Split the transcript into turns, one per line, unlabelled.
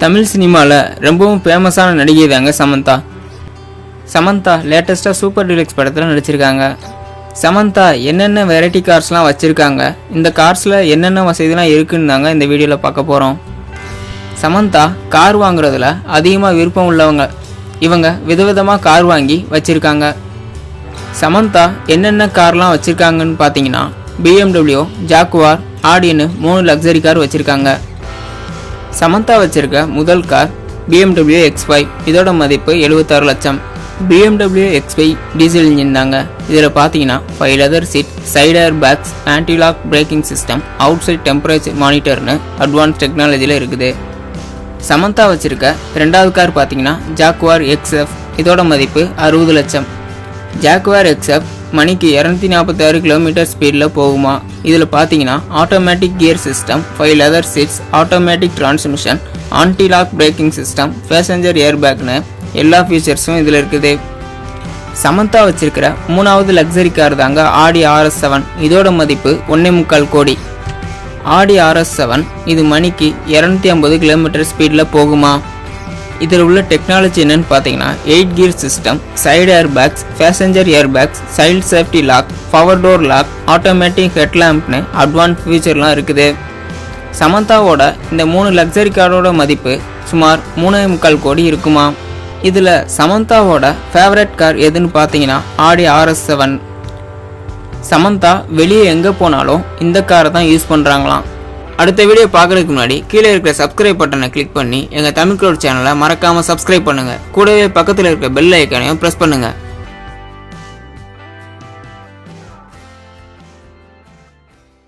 தமிழ் சினிமாவில் ரொம்பவும் ஃபேமஸான நடிகை தாங்க சமந்தா. சமந்தா லேட்டஸ்ட்டாக சூப்பர் டீலக்ஸ் படத்தில் நடிச்சிருக்காங்க. சமந்தா என்னென்ன வெரைட்டி கார்ஸ்லாம் வச்சுருக்காங்க, இந்த கார்ஸில் என்னென்ன வசதிலாம் இருக்குன்னு தாங்க இந்த வீடியோவில் பார்க்க போகிறோம். சமந்தா கார் வாங்குறதுல அதிகமாக விருப்பம் உள்ளவங்க. இவங்க விதவிதமாக கார் வாங்கி வச்சுருக்காங்க. சமந்தா என்னென்ன கார்லாம் வச்சுருக்காங்கன்னு பார்த்தீங்கன்னா BMW, ஜாக்குவார், ஆடின்னு 3 லக்ஸரி கார் வச்சுருக்காங்க. சமந்தா வச்சிருக்க முதல் கார் BMW X5. இதோட மதிப்பு 76 லட்சம். BMW X5 டீசல் இன்ஜின் தாங்க. இதில் பார்த்தீங்கன்னா 5 leather seat, side air bags, anti lock braking system, outside temperature மானிட்டர்னு அட்வான்ஸ் டெக்னாலஜியில் இருக்குது. சமந்தா வச்சிருக்க ரெண்டாவது கார் பார்த்தீங்கன்னா ஜாக்குவார் XF. இதோட மதிப்பு 60 லட்சம். ஜாக்குவார் XF மணிக்கு 246 கிலோமீட்டர் ஸ்பீடில் போகுமா. இதில் பார்த்தீங்கன்னா automatic gear system, 5 leather seats, automatic transmission, anti lock braking system, passenger air பேக்னு எல்லா ஃபீச்சர்ஸும் இதில் இருக்குது. சமந்தா வச்சிருக்கிற மூணாவது லக்ஸரி கார் தாங்க ஆடி RS7. இதோட மதிப்பு 1.25 கோடி. ஆடி RS7 இது மணிக்கு 250 கிலோமீட்டர் ஸ்பீடில் போகுமா. இதில் உள்ள டெக்னாலஜி என்னன்னு பார்த்தீங்கன்னா 8 gear system, side air bags, passenger air bags, child safety lock, power door lock, automatic ஹெட்லாம்ப்னு அட்வான்ஸ் ஃபீச்சர்லாம் இருக்குது. சமந்தாவோட இந்த 3 லக்ஸரி காரோட மதிப்பு சுமார் 3.25 கோடி இருக்குமா. இதில் சமந்தாவோட ஃபேவரட் கார் எதுன்னு பார்த்தீங்கன்னா ஆடி RS7. சமந்தா வெளியே எங்கே போனாலும் இந்த காரை தான் யூஸ் பண்ணுறாங்களாம். அடுத்த வீடியோ பார்க்குறதுக்கு முன்னாடி கீழே இருக்கிற சப்ஸ்கிரைப் பட்டனை கிளிக் பண்ணி எங்கள் தமிழ் க்ளவுட் சேனலை மறக்காமல் சப்ஸ்கிரைப் பண்ணுங்கள். கூடவே பக்கத்தில் இருக்கிற பெல் ஐக்கானையும் ப்ரெஸ் பண்ணுங்கள்.